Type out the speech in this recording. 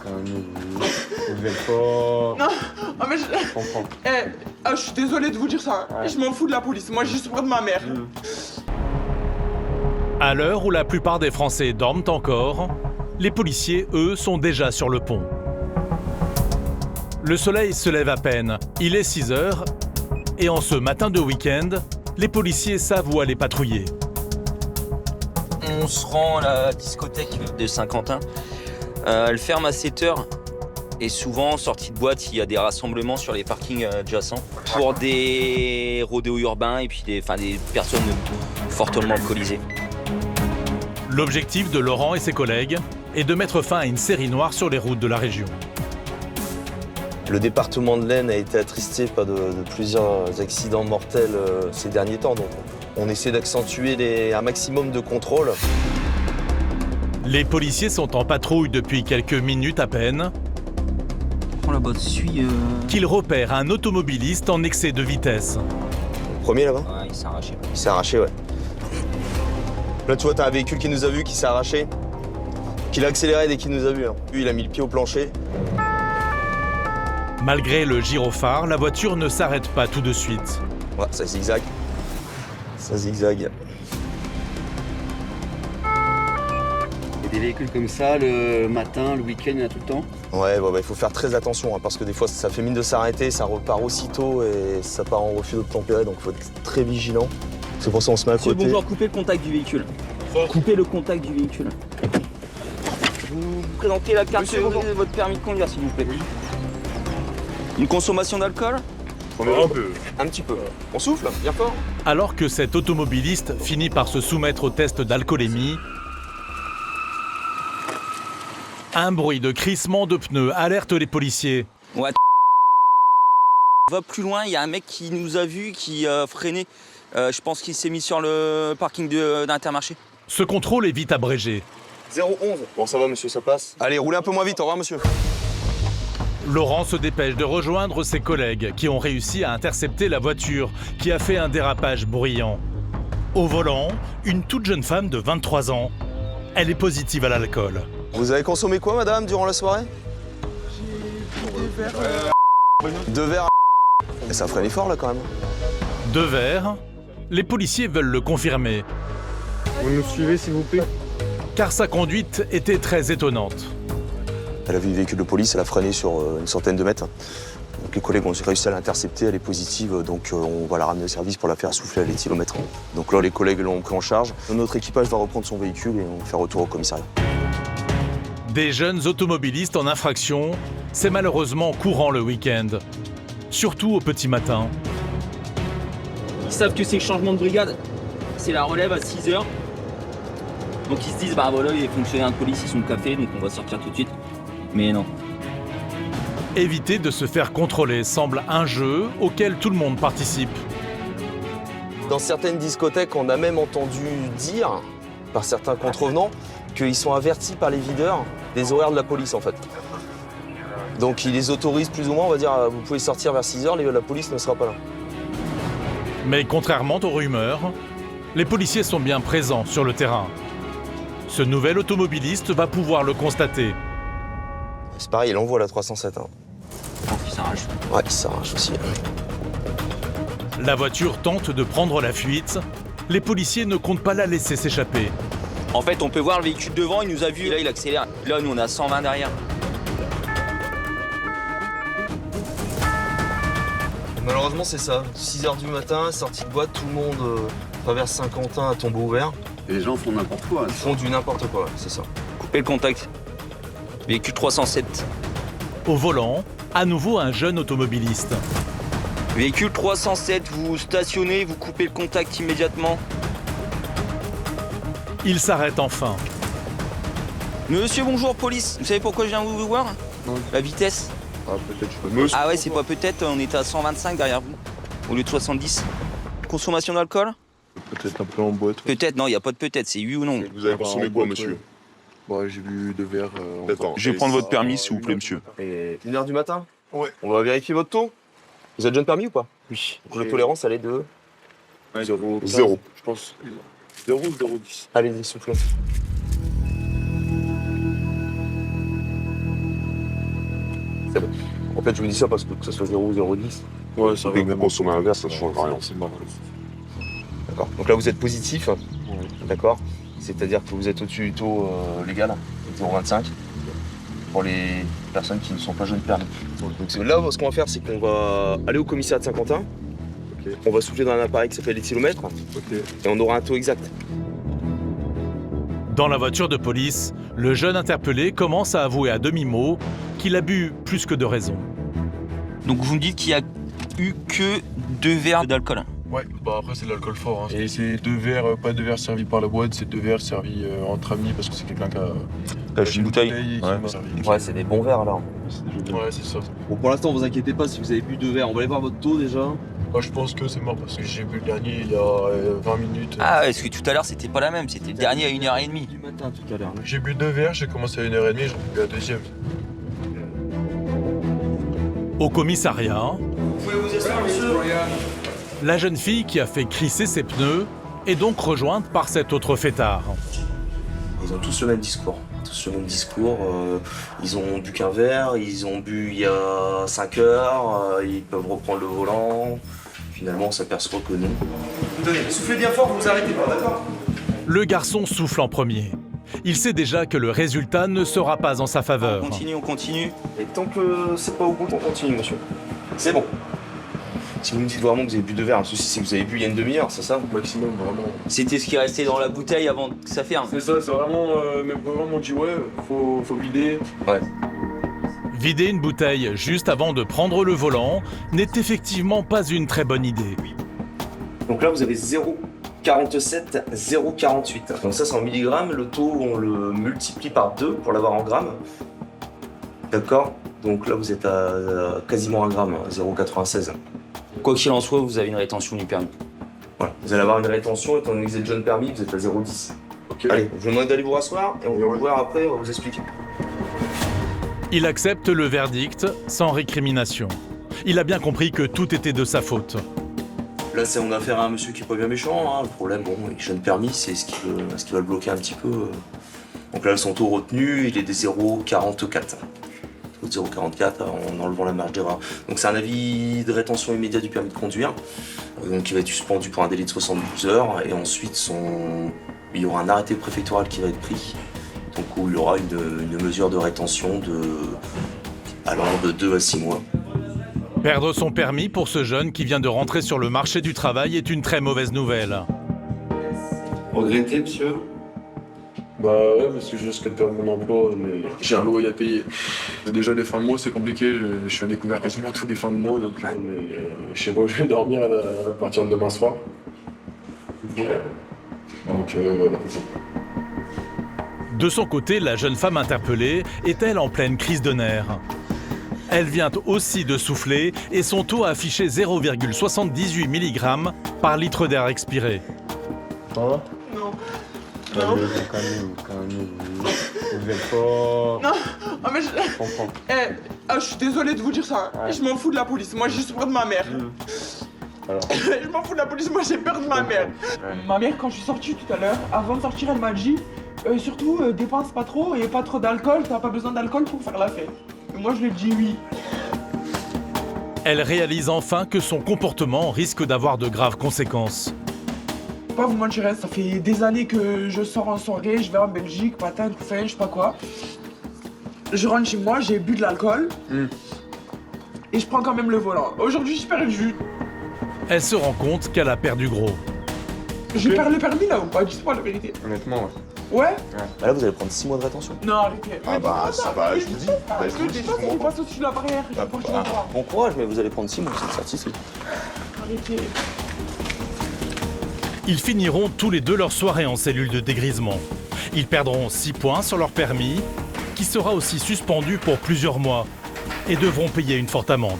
calmez-vous. Vous êtes fort. Non, ah, mais je... Je comprends. je suis désolée de vous dire ça. Ouais. Je m'en fous de la police. Moi, je suis près de ma mère. À l'heure où la plupart des Français dorment encore, les policiers, eux, sont déjà sur le pont. Le soleil se lève à peine, il est 6 heures, et en ce matin de week-end, les policiers savent où aller patrouiller. On se rend à la discothèque de Saint-Quentin. Elle ferme à 7 heures. Et souvent, en sortie de boîte, il y a des rassemblements sur les parkings adjacents pour des rodéos urbains et puis des personnes fortement alcoolisées. L'objectif de Laurent et ses collègues est de mettre fin à une série noire sur les routes de la région. Le département de l'Aisne a été attristé par de plusieurs accidents mortels ces derniers temps. Donc on essaie d'accentuer un maximum de contrôles. Les policiers sont en patrouille depuis quelques minutes à peine Là-bas, qu'ils repèrent un automobiliste en excès de vitesse. Premier là-bas? Ouais, il s'est arraché. Il s'est arraché, ouais. Là, tu vois, t'as un véhicule qui nous a vus, qui s'est arraché, qu'il a accéléré dès qu'il nous a vus. Lui, il a mis le pied au plancher. Malgré le gyrophare, la voiture ne s'arrête pas tout de suite. Ouais, ça zigzague. Ça zigzague. Il y a des véhicules comme ça, le matin, le week-end, il y en a tout le temps. Ouais, il faut faire très attention, hein, parce que des fois, ça fait mine de s'arrêter, ça repart aussitôt et ça part en refus d'obtempérer, donc il faut être très vigilant. C'est pour ça qu'on se met à côté. Monsieur, bonjour, coupez le contact du véhicule. Coupez le contact du véhicule. Vous présentez la carte de votre permis de conduire, s'il vous plaît. Une consommation d'alcool? Un petit peu. On souffle, bien fort. Alors que cet automobiliste finit par se soumettre au test d'alcoolémie, un bruit de crissement de pneus alerte les policiers. Ouais. On va plus loin, il y a un mec qui nous a vus, qui a freiné. Je pense qu'il s'est mis sur le parking d'Intermarché. Ce contrôle est vite abrégé. 011. Bon, ça va, monsieur, ça passe. Allez, roulez un peu moins vite, au revoir, monsieur. Laurent se dépêche de rejoindre ses collègues qui ont réussi à intercepter la voiture qui a fait un dérapage bruyant. Au volant, une toute jeune femme de 23 ans. Elle est positive à l'alcool. Vous avez consommé quoi, madame, durant la soirée? J'ai des verres. 2 verres. Et ça freine fort, là, quand même. 2 verres. Les policiers veulent le confirmer, Vous nous suivez, s'il vous plaît? car sa conduite était très étonnante. Elle a vu le véhicule de police, elle a freiné sur une centaine de mètres. Donc les collègues ont réussi à l'intercepter, elle est positive, donc on va la ramener au service pour la faire souffler à l'éthylomètre. Donc là, les collègues l'ont pris en charge. Notre équipage va reprendre son véhicule et on va faire retour au commissariat. Des jeunes automobilistes en infraction, c'est malheureusement courant le week-end. Surtout au petit matin. Ils savent que c'est le changement de brigade. C'est la relève à 6 heures. Donc ils se disent, bah voilà, les fonctionnaires de police, ils sont au café, donc on va sortir tout de suite. Mais non. Éviter de se faire contrôler semble un jeu auquel tout le monde participe. Dans certaines discothèques, on a même entendu dire, par certains contrevenants, qu'ils sont avertis par les videurs des horaires de la police, en fait. Donc ils les autorisent plus ou moins, on va dire, vous pouvez sortir vers 6 heures, la police ne sera pas là. Mais contrairement aux rumeurs, les policiers sont bien présents sur le terrain. Ce nouvel automobiliste va pouvoir le constater. C'est pareil, il envoie la 307. Hein. Il s'arrache. Ouais, il s'arrache aussi. La voiture tente de prendre la fuite. Les policiers ne comptent pas la laisser s'échapper. En fait, on peut voir le véhicule devant, il nous a vus, et là il accélère. Là, nous on a 120 derrière. Malheureusement, c'est ça. 6 h du matin, sortie de boîte, tout le monde traverse Saint-Quentin à tombeau ouvert. Et les gens font n'importe quoi. Ils font du n'importe quoi, ouais, c'est ça. Coupez le contact. Véhicule 307. Au volant, à nouveau un jeune automobiliste. Véhicule 307, vous stationnez, vous coupez le contact immédiatement. Il s'arrête enfin. Monsieur, bonjour, police. Vous savez pourquoi je viens vous voir? Non. La vitesse. Ah, peut-être je peux. Monsieur. Ah ouais, c'est pas peut-être, on était à 125 derrière vous, au lieu de 70. Consommation d'alcool? Peut-être un peu en boîte. Peut-être, non, il n'y a pas de peut-être, c'est oui ou non. Vous avez consommé quoi, monsieur? Ouais, j'ai bu 2 verres. Attends, Je vais prendre votre permis, s'il vous plaît, monsieur. Et 1 h du matin? Ouais. On va vérifier votre taux. Vous avez déjà le permis ou pas? Oui. Donc, la tolérance, elle est de... 0. Zéro. Je pense. 0 ou 0,10. Allez-y, soufflez. fait, je vous dis ça parce que ce soit 0 ou 0,10. Ouais, ça va. Même consommer un verre, ça ne change rien. C'est marrant. D'accord. Donc là, vous êtes positif. D'accord. C'est-à-dire que vous êtes au-dessus du taux légal, 0,25, pour les personnes qui ne sont pas jeunes permis. Donc là, ce qu'on va faire, c'est qu'on va aller au commissariat de Saint-Quentin. Ok. On va souffler dans un appareil qui s'appelle l'éthylomètre Ok. et on aura un taux exact. Dans la voiture de police, le jeune interpellé commence à avouer à demi-mot qu'il a bu plus que de raison. Donc vous me dites qu'il y a eu que 2 verres d'alcool. Ouais, bah après c'est de l'alcool fort. Hein. Et c'est 2 verres, pas 2 verres servis par la boîte, c'est 2 verres servis entre amis parce que c'est quelqu'un qui a Une bouteille. et qui Ouais. m'a servi. Ouais, c'est des bons verres alors. Ouais, c'est ça. Bon, pour l'instant, vous inquiétez pas si vous avez bu 2 verres. On va aller voir votre taux déjà. Moi je pense que c'est mort parce que j'ai bu le dernier il y a 20 minutes. Ah, est-ce que tout à l'heure c'était pas la même? C'était le dernier à 1h30. Du matin tout à l'heure. J'ai bu 2 verres, j'ai commencé à 1h30, j'en ai bu un deuxième. Au commissariat, la jeune fille qui a fait crisser ses pneus est donc rejointe par cet autre fêtard. Ils ont tous le même discours. Ils ont bu qu'un verre, ils ont bu il y a 5 heures, ils peuvent reprendre le volant. Finalement, on s'aperçoit que non. Tenez, soufflez bien fort, vous arrêtez pas, d'accord? Le garçon souffle en premier. Il sait déjà que le résultat ne sera pas en sa faveur. On continue. Et tant que c'est pas au bout, on continue, monsieur. C'est bon. Si vous me dites vraiment que vous avez bu 2 verres, le souci c'est que vous avez bu il y a une demi-heure, c'est ça? Maximum, vraiment. C'était ce qui restait dans la bouteille avant que ça ferme. C'est ça, c'est vraiment. Mes parents m'ont dit ouais, faut vider. Ouais. Vider une bouteille juste avant de prendre le volant n'est effectivement pas une très bonne idée. Donc là, vous avez 0,47, 0,48. Donc ça, c'est en milligrammes. Le taux, on le multiplie par 2 pour l'avoir en grammes. D'accord? Donc là, vous êtes à quasiment 1 gramme, 0,96. Quoi qu'il en soit, vous avez une rétention du permis. Voilà. Vous allez avoir une rétention, étant donné que vous êtes jeune permis, vous êtes à 0,10. Ok. Allez, je vous demande d'aller vous rasseoir et on va vous voir après, on va vous expliquer. Il accepte le verdict sans récrimination. Il a bien compris que tout était de sa faute. Là, on a affaire à un monsieur qui est pas bien méchant. Hein. Le problème, bon, il est jeune permis, c'est ce qui va le bloquer un petit peu. Donc là, son taux retenu, il est des 0,44. 0,44 en enlevant la marge d'erreur. Donc c'est un avis de rétention immédiate du permis de conduire. Donc il va être suspendu pour un délai de 72 heures et ensuite il y aura un arrêté préfectoral qui va être pris. Donc où il y aura une mesure de rétention allant de 2 à 6 mois. Perdre son permis pour ce jeune qui vient de rentrer sur le marché du travail est une très mauvaise nouvelle. Regrettez, monsieur? Bah ouais, parce que je risque de perdre mon emploi, mais j'ai un loyer à payer. Déjà les fins de mois c'est compliqué, je suis à découvert quasiment tous les fins de mois, donc je sais pas où je vais dormir à partir de demain soir. Donc voilà. De son côté, la jeune femme interpellée est-elle en pleine crise de nerfs. Elle vient aussi de souffler et son taux a affiché 0,78 mg par litre d'air expiré. Ça va? Non. Non. Calmez-vous. Vous êtes pas... Non. Ah, mais je... Je comprends. Je suis désolé de vous dire ça. Hein. Ouais. Je m'en fous de la police. Moi, j'ai juste peur de ma mère. Alors. Je m'en fous de la police. Moi, j'ai peur de ma mère. Ma mère, quand je suis sorti tout à l'heure, avant de sortir, elle m'a dit surtout, dépense pas trop et pas trop d'alcool. T'as pas besoin d'alcool pour faire la fête. Et moi, je lui ai dit oui. Elle réalise enfin que son comportement risque d'avoir de graves conséquences. Pas vous mentir, ça fait des années que je sors en soirée, je vais en Belgique, patin, couffin, je sais pas quoi. Je rentre chez moi, j'ai bu de l'alcool. Et je prends quand même le volant. Aujourd'hui, j'ai perdu. Elle se rend compte qu'elle a perdu gros. Je perds le permis là ou pas? Dites-moi la vérité. Honnêtement, ouais. Ouais? Bah là, vous allez prendre 6 mois de rétention. Non, arrêtez. Ah bah, ça va, je vous dis. Bah, je vous dis, Je il passe au-dessus de la barrière. Je vais porter la barre. Bon courage, mais vous allez prendre 6 mois, c'est une certitude. Arrêtez. Ils finiront tous les deux leur soirée en cellule de dégrisement. Ils perdront 6 points sur leur permis, qui sera aussi suspendu pour plusieurs mois, et devront payer une forte amende.